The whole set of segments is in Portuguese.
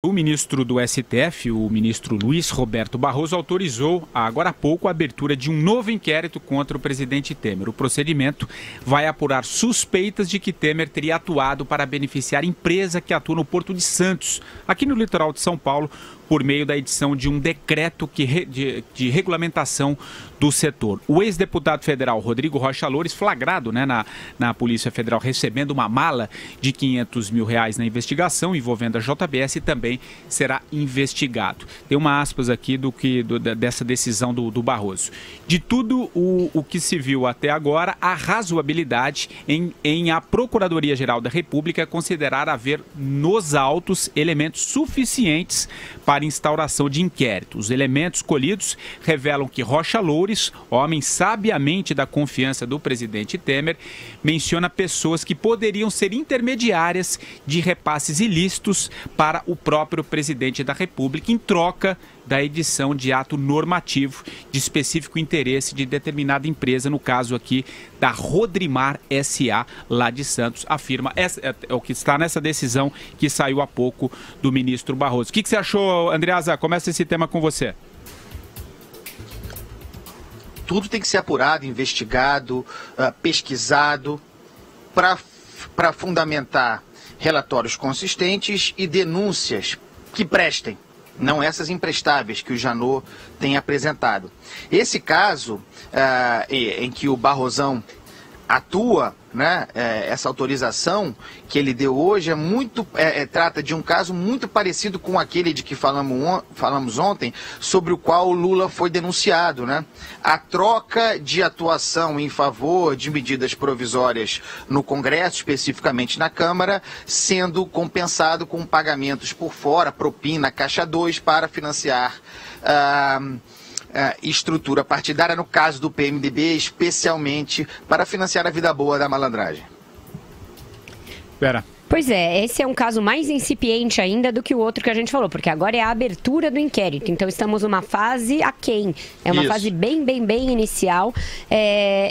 O ministro do STF, o ministro Luiz Roberto Barroso, autorizou agora há pouco a abertura de um novo inquérito contra o presidente Temer. O procedimento vai apurar suspeitas de que Temer teria atuado para beneficiar empresa que atua no Porto de Santos, aqui no litoral de São Paulo, por meio da edição de um decreto de regulamentação do setor. O ex-deputado federal Rodrigo Rocha Loures, flagrado na Polícia Federal recebendo uma mala de R$500 mil na investigação envolvendo a JBS, também será investigado. Tem uma aspas aqui dessa decisão do Barroso. De tudo o que se viu até agora, há razoabilidade em a Procuradoria-Geral da República considerar haver nos autos elementos suficientes para instauração de inquérito. Os elementos colhidos revelam que Rocha Loures, homem sabiamente da confiança do presidente Temer, menciona pessoas que poderiam ser intermediárias de repasses ilícitos para o próprio presidente da República em troca da edição de ato normativo de específico interesse de determinada empresa, no caso aqui da Rodrimar S.A., lá de Santos, afirma. É o que está nessa decisão que saiu há pouco do ministro Barroso. O que você achou, Andreasa? Começa esse tema com você. Tudo tem que ser apurado, investigado, pesquisado, para fundamentar relatórios consistentes e denúncias que prestem. Não essas imprestáveis que o Janot tem apresentado. Esse caso em que o Barrosão atua, né, essa autorização que ele deu hoje trata de um caso muito parecido com aquele de que falamos ontem, sobre o qual o Lula foi denunciado, né? A troca de atuação em favor de medidas provisórias no Congresso, especificamente na Câmara, sendo compensado com pagamentos por fora, propina, Caixa 2, para financiar estrutura partidária, no caso do PMDB, especialmente para financiar a vida boa da malandragem. Pera. Pois é, esse é um caso mais incipiente ainda do que o outro que a gente falou, porque agora é a abertura do inquérito, então estamos numa fase aquém, é uma fase bem inicial.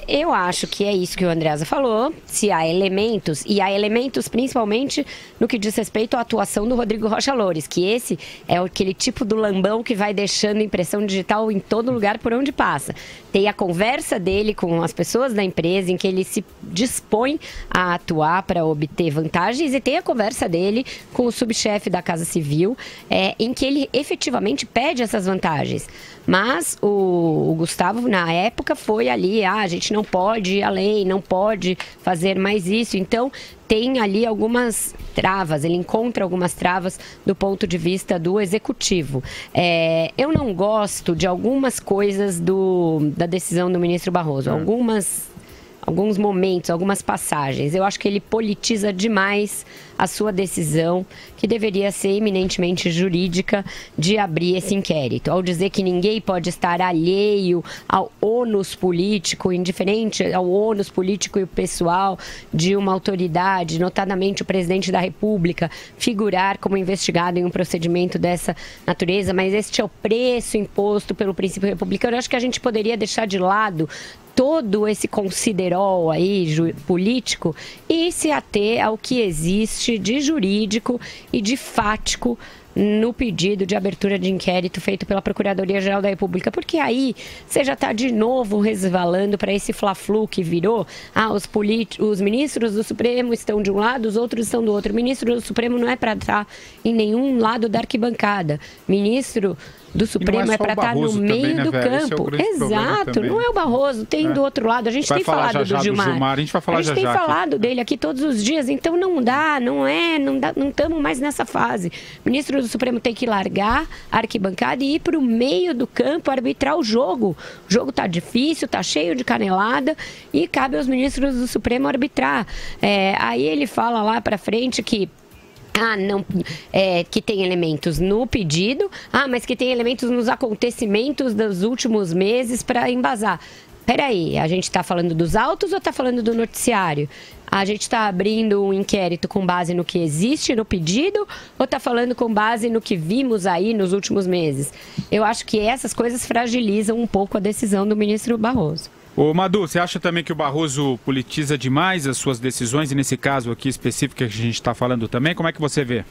Eu acho que é isso que o Andreasa falou, se há elementos, e há elementos principalmente no que diz respeito à atuação do Rodrigo Rocha Loures, que esse é aquele tipo do lambão que vai deixando impressão digital em todo lugar por onde passa. Tem a conversa dele com as pessoas da empresa, em que ele se dispõe a atuar para obter vantagens, e tem a conversa dele com o subchefe da Casa Civil, em que ele efetivamente pede essas vantagens. Mas o Gustavo, na época, foi ali, a gente não pode ir além, não pode fazer mais isso. Então, tem ali algumas travas, ele encontra algumas travas do ponto de vista do executivo. Eu não gosto de algumas coisas da decisão do ministro Barroso, alguns momentos, algumas passagens. Eu acho que ele politiza demais a sua decisão, que deveria ser eminentemente jurídica, de abrir esse inquérito. Ao dizer que ninguém pode estar alheio ao ônus político, indiferente ao ônus político e pessoal de uma autoridade, notadamente o presidente da República, figurar como investigado em um procedimento dessa natureza, mas este é o preço imposto pelo princípio republicano. Eu acho que a gente poderia deixar de lado todo esse considerol aí político e se ater ao que existe de jurídico e de fático no pedido de abertura de inquérito feito pela Procuradoria-Geral da República, porque aí você já está de novo resvalando para esse fla-flu que virou. Os ministros do Supremo estão de um lado, os outros estão do outro. O ministro do Supremo não é para estar em nenhum lado da arquibancada. Ministro do Supremo é para estar no meio do campo. Exato, não é o Barroso, tem do outro lado. A gente tem falado do Gilmar. A gente vai falar já. A gente tem falado dele aqui todos os dias, então não estamos mais nessa fase. O ministro do Supremo tem que largar a arquibancada e ir para o meio do campo arbitrar o jogo. O jogo está difícil, está cheio de canelada e cabe aos ministros do Supremo arbitrar. Aí ele fala lá para frente que que tem elementos no pedido, mas que tem elementos nos acontecimentos dos últimos meses para embasar. Peraí, a gente está falando dos autos ou está falando do noticiário? A gente está abrindo um inquérito com base no que existe no pedido ou está falando com base no que vimos aí nos últimos meses? Eu acho que essas coisas fragilizam um pouco a decisão do ministro Barroso. Ô Madu, você acha também que o Barroso politiza demais as suas decisões, e nesse caso aqui específico que a gente está falando também, como é que você vê?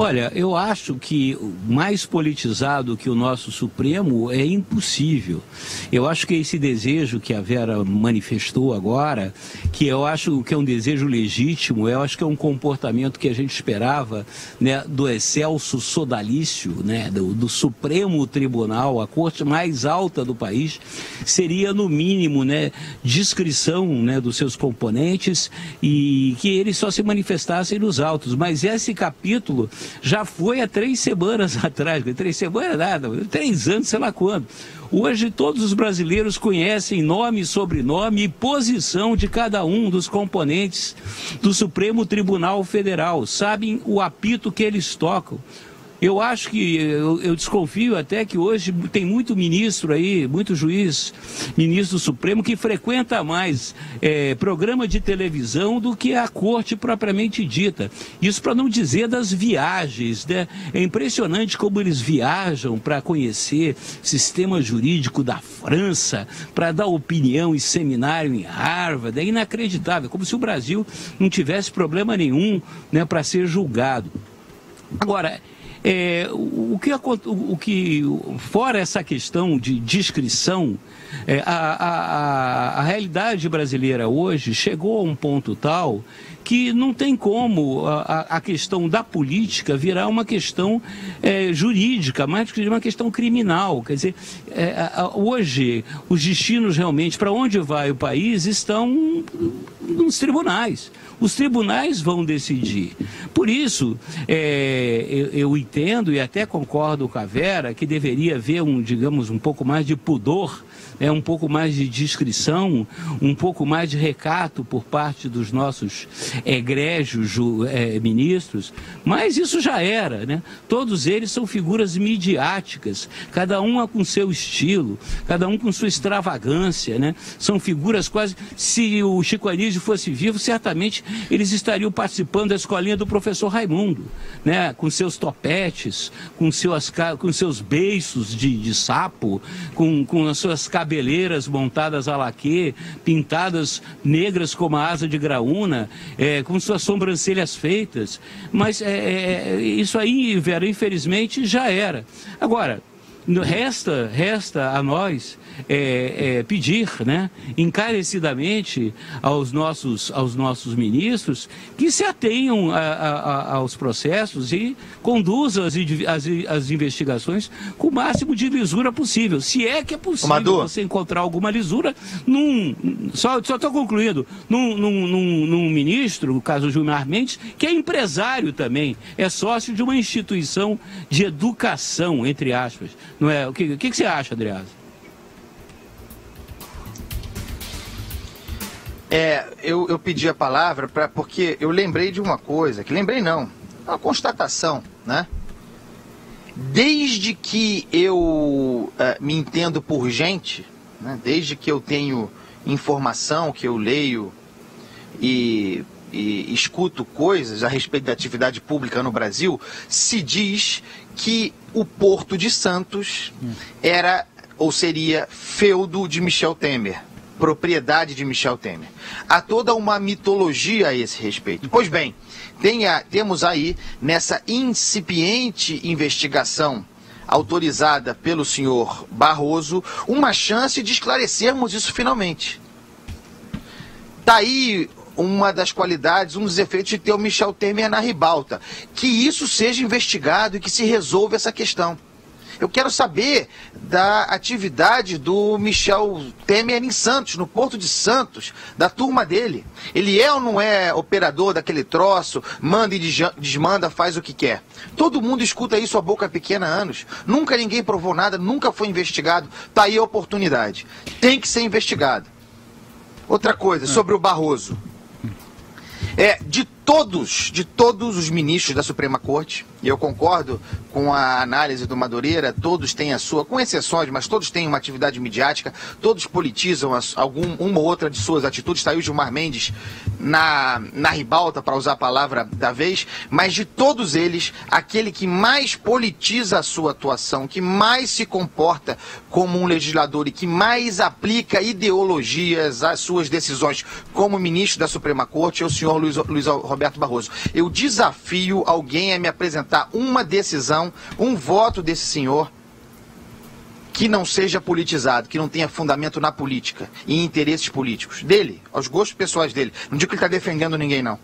Olha, eu acho que mais politizado que o nosso Supremo é impossível. Eu acho que esse desejo que a Vera manifestou agora, que eu acho que é um desejo legítimo, eu acho que é um comportamento que a gente esperava, né, do excelso sodalício, né, do Supremo Tribunal, a corte mais alta do país, seria no mínimo, né, discrição, né, dos seus componentes e que eles só se manifestassem nos autos. Mas esse capítulo já foi há 3 semanas atrás, 3 semanas nada, 3 anos, sei lá quando. Hoje todos os brasileiros conhecem nome, sobrenome e posição de cada um dos componentes do Supremo Tribunal Federal, sabem o apito que eles tocam. Eu acho que, eu desconfio até que hoje tem muito ministro aí, muito juiz, ministro do Supremo, que frequenta mais programa de televisão do que a corte propriamente dita. Isso para não dizer das viagens, né? É impressionante como eles viajam para conhecer sistema jurídico da França, para dar opinião em seminário em Harvard. É inacreditável, como se o Brasil não tivesse problema nenhum, né, para ser julgado. Agora, fora essa questão de discrição, a realidade brasileira hoje chegou a um ponto tal que não tem como a questão da política virar uma questão jurídica, mais que uma questão criminal. Quer dizer, hoje os destinos realmente, para onde vai o país, estão nos tribunais. Os tribunais vão decidir. Por isso, eu entendo e até concordo com a Vera que deveria haver digamos, um pouco mais de pudor, um pouco mais de discrição, um pouco mais de recato por parte dos nossos egrégios ministros, mas isso já era, né? Todos eles são figuras midiáticas, cada um com seu estilo, cada um com sua extravagância, né? São figuras quase, se o Chico Anísio fosse vivo, certamente eles estariam participando da escolinha do professor Raimundo, né? Com seus topetes, com seus beiços de sapo, com as suas cabeleiras montadas a laquê, pintadas negras como a asa de graúna, com suas sobrancelhas feitas. Mas isso aí, Vera, infelizmente já era. Agora, resta a nós pedir, né, encarecidamente aos nossos ministros que se atenham aos processos e conduzam as investigações com o máximo de lisura possível. Se é que é possível você encontrar alguma lisura só estou concluindo, num ministro, no caso Gilmar Mendes, que é empresário também, é sócio de uma instituição de educação, entre aspas. Não é? O que você acha, Andreasa? Eu pedi a palavra porque eu lembrei de uma coisa, uma constatação, né? Desde que eu me entendo por gente, né? Desde que eu tenho informação, que eu leio e escuto coisas a respeito da atividade pública no Brasil, se diz que o Porto de Santos era ou seria feudo de Michel Temer, propriedade de Michel Temer. Há toda uma mitologia a esse respeito. Pois bem, temos aí, nessa incipiente investigação autorizada pelo senhor Barroso, uma chance de esclarecermos isso finalmente. Está aí uma das qualidades, um dos efeitos de ter o Michel Temer na ribalta. Que isso seja investigado e que se resolva essa questão. Eu quero saber da atividade do Michel Temer em Santos, no Porto de Santos, da turma dele. Ele é ou não é operador daquele troço, manda e desmanda, faz o que quer? Todo mundo escuta isso a boca pequena há anos. Nunca ninguém provou nada, nunca foi investigado. Está aí a oportunidade. Tem que ser investigado. Outra coisa, sobre o Barroso. De todos os ministros da Suprema Corte, e eu concordo com a análise do Madureira, todos têm a sua, com exceções, mas todos têm uma atividade midiática, todos politizam uma ou outra de suas atitudes. Está aí o Gilmar Mendes na ribalta, para usar a palavra da vez, mas de todos eles, aquele que mais politiza a sua atuação, que mais se comporta como um legislador e que mais aplica ideologias às suas decisões como ministro da Suprema Corte é o senhor Luiz Roberto Roberto Barroso. Eu desafio alguém a me apresentar uma decisão, um voto desse senhor que não seja politizado, que não tenha fundamento na política e em interesses políticos. Dele, aos gostos pessoais dele. Não digo que ele está defendendo ninguém, não.